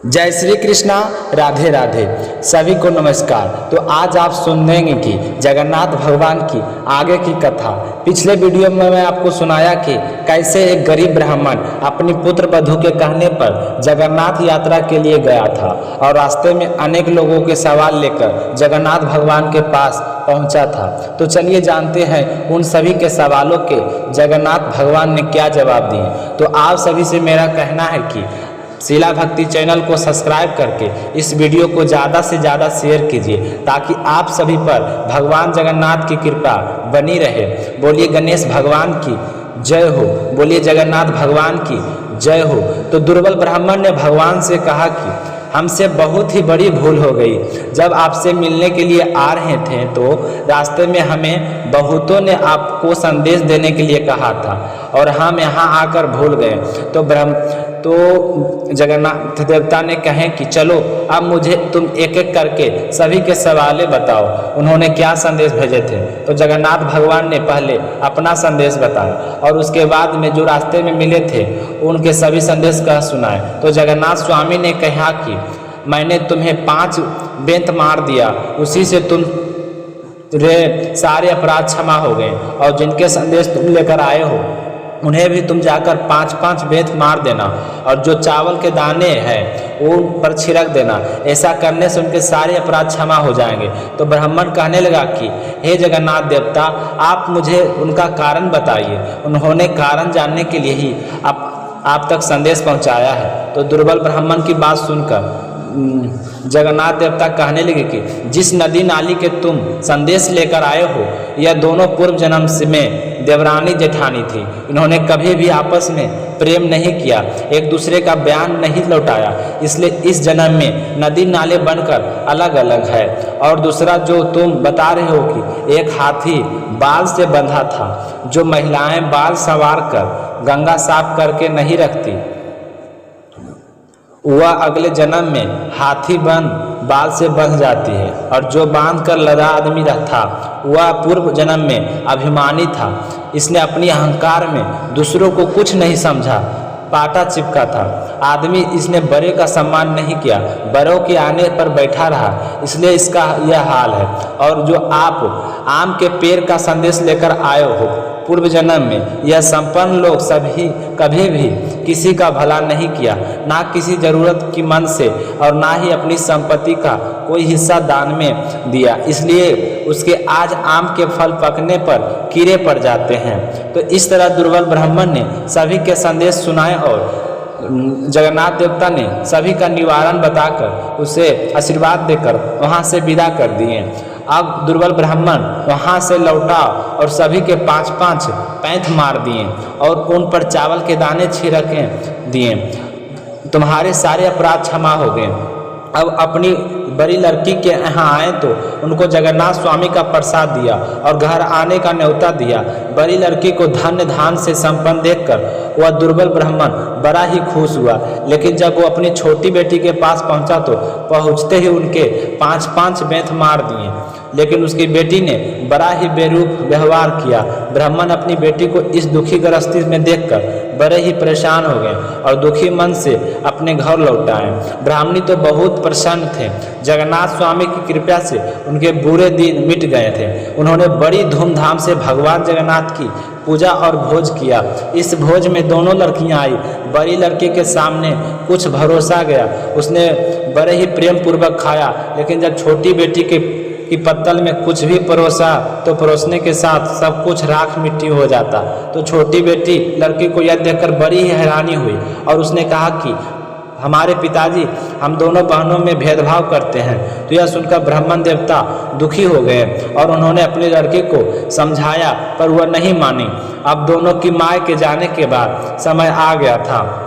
जय श्री कृष्णा, राधे राधे। सभी को नमस्कार। तो आज आप सुनेंगे कि जगन्नाथ भगवान की आगे की कथा। पिछले वीडियो में मैं आपको सुनाया कि कैसे एक गरीब ब्राह्मण अपनी पुत्र वधू के कहने पर जगन्नाथ यात्रा के लिए गया था और रास्ते में अनेक लोगों के सवाल लेकर जगन्नाथ भगवान के पास पहुंचा था। तो चलिए जानते हैं उन सभी के सवालों के जगन्नाथ भगवान ने क्या जवाब दिए। तो आप सभी से मेरा कहना है कि शिला भक्ति चैनल को सब्सक्राइब करके इस वीडियो को ज़्यादा से ज़्यादा शेयर कीजिए ताकि आप सभी पर भगवान जगन्नाथ की कृपा बनी रहे। बोलिए गणेश भगवान की जय हो, बोलिए जगन्नाथ भगवान की जय हो। तो दुर्बल ब्राह्मण ने भगवान से कहा कि हमसे बहुत ही बड़ी भूल हो गई। जब आपसे मिलने के लिए आ रहे थे तो रास्ते में हमें बहुतों ने आपको संदेश देने के लिए कहा था और हम यहाँ आकर भूल गए। तो जगन्नाथ देवता ने कहे कि चलो अब मुझे तुम एक एक करके सभी के सवाल बताओ, उन्होंने क्या संदेश भेजे थे। तो जगन्नाथ भगवान ने पहले अपना संदेश बताया और उसके बाद में जो रास्ते में मिले थे उनके सभी संदेश कह सुनाए। तो जगन्नाथ स्वामी ने कहा कि मैंने तुम्हें 5 बेंत मार दिया, उसी से तुम रे सारे अपराध क्षमा हो गए और जिनके संदेश तुम लेकर आए हो उन्हें भी तुम जाकर 5-5 बेंत मार देना और जो चावल के दाने हैं वो उन पर छिड़क देना। ऐसा करने से उनके सारे अपराध क्षमा हो जाएंगे। तो ब्राह्मण कहने लगा कि हे जगन्नाथ देवता, आप मुझे उनका कारण बताइए। उन्होंने कारण जानने के लिए ही आप तक संदेश पहुंचाया है। तो दुर्बल ब्राह्मण की बात सुनकर जगन्नाथ देवता कहने लगे कि जिस नदी नाली के तुम संदेश लेकर आए हो यह दोनों पूर्व जन्म में देवरानी जेठानी थी। इन्होंने कभी भी आपस में प्रेम नहीं किया, एक दूसरे का बयान नहीं लौटाया, इसलिए इस जन्म में नदी नाले बनकर अलग अलग है। और दूसरा जो तुम बता रहे हो कि एक हाथी बाल से बंधा था, जो महिलाएं बाल संवार कर गंगा साफ करके नहीं रखती वह अगले जन्म में हाथी बन बाल से बंध जाती है, और जो बांध कर लदा आदमी था वह पूर्व जन्म में अभिमानी था। इसने अपनी अहंकार में दूसरों को कुछ नहीं समझा, पाटा चिपका था। आदमी इसने बड़े का सम्मान नहीं किया, बड़ों के आने पर बैठा रहा, इसलिए इसका यह हाल है। और जो आप आम के पेड़ का संदेश लेकर आए हो पूर्व जन्म में, यह संपन्न लोग सभी कभी भी किसी का भला नहीं किया, ना किसी जरूरत की मन से और ना ही अपनी संपत्ति का कोई हिस्सा दान में दिया, इसलिए उसके आज आम के फल पकने पर कीड़े पड़ जाते हैं। तो इस तरह दुर्बल ब्राह्मण ने सभी के संदेश सुनाए और जगन्नाथ देवता ने सभी का निवारण बताकर उसे आशीर्वाद देकर वहाँ से विदा कर दिए। अब दुर्बल ब्राह्मण वहाँ से लौटा और सभी के 5-5 पैंथ मार दिए और उन पर चावल के दाने छिड़के दिए। तुम्हारे सारे अपराध क्षमा हो गए। अब अपनी बड़ी लड़की के यहाँ आए तो उनको जगन्नाथ स्वामी का प्रसाद दिया और घर आने का न्योता दिया। बड़ी लड़की को धन्य धान से संपन्न देखकर वह दुर्बल ब्राह्मण बड़ा ही खुश हुआ, लेकिन जब वो अपनी छोटी बेटी के पास पहुंचा तो पहुंचते ही उनके 5-5 बेंत मार दिए, लेकिन उसकी बेटी ने बड़ा ही बेरूप व्यवहार किया। ब्राह्मण अपनी बेटी को इस दुखी गृहस्थी में देखकर बड़े ही परेशान हो गए और दुखी मन से अपने घर लौट आए। ब्राह्मणी तो बहुत प्रसन्न थे, जगन्नाथ स्वामी की कृपा से उनके बुरे दिन मिट गए थे। उन्होंने बड़ी धूमधाम से भगवान जगन्नाथ की पूजा और भोज किया। इस भोज में दोनों लड़कियां आई। बड़ी लड़की के सामने कुछ भरोसा गया, उसने बड़े ही प्रेम पूर्वक खाया, लेकिन जब छोटी बेटी की पत्तल में कुछ भी परोसा तो परोसने के साथ सब कुछ राख मिट्टी हो जाता। तो छोटी बेटी लड़की को यह देखकर बड़ी ही हैरानी हुई और उसने कहा कि हमारे पिताजी हम दोनों बहनों में भेदभाव करते हैं। तो यह सुनकर ब्राह्मण देवता दुखी हो गए और उन्होंने अपनी लड़की को समझाया पर वह नहीं मानी। अब दोनों की माँ के जाने के बाद समय आ गया था।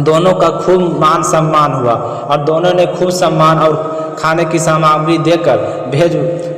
दोनों का खूब मान सम्मान हुआ और दोनों ने खूब सम्मान और खाने की सामग्री देकर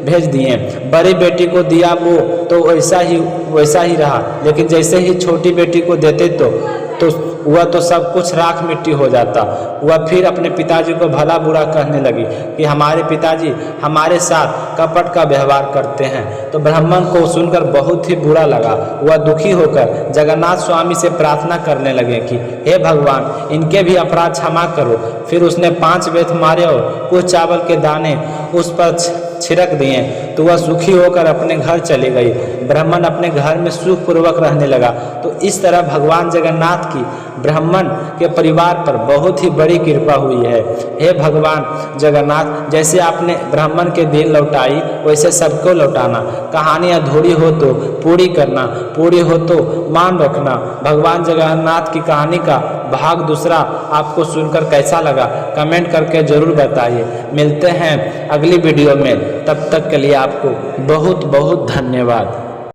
भेज दिए। बड़ी बेटी को दिया वो तो वैसा ही रहा, लेकिन जैसे ही छोटी बेटी को देते तो वह तो सब कुछ राख मिट्टी हो जाता। वह फिर अपने पिताजी को भला बुरा कहने लगी कि हमारे पिताजी हमारे साथ कपट का व्यवहार करते हैं। तो ब्राह्मण को सुनकर बहुत ही बुरा लगा। वह दुखी होकर जगन्नाथ स्वामी से प्रार्थना करने लगे कि हे भगवान, इनके भी अपराध क्षमा करो। फिर उसने 5 बेत मारे और कुछ चावल के दाने उस पर छिड़क दिए तो वह सुखी होकर अपने घर चली गई। ब्राह्मण अपने घर में सुखपूर्वक रहने लगा। तो इस तरह भगवान जगन्नाथ की ब्राह्मण के परिवार पर बहुत ही बड़ी कृपा हुई है। हे भगवान जगन्नाथ, जैसे आपने ब्राह्मण के दिल लौटाई वैसे सबको लौटाना। कहानी अधूरी हो तो पूरी करना, पूरी हो तो मान रखना। भगवान जगन्नाथ की कहानी का भाग दूसरा आपको सुनकर कैसा लगा कमेंट करके ज़रूर बताइए। मिलते हैं अगली वीडियो में, तब तक के लिए आपको बहुत बहुत धन्यवाद।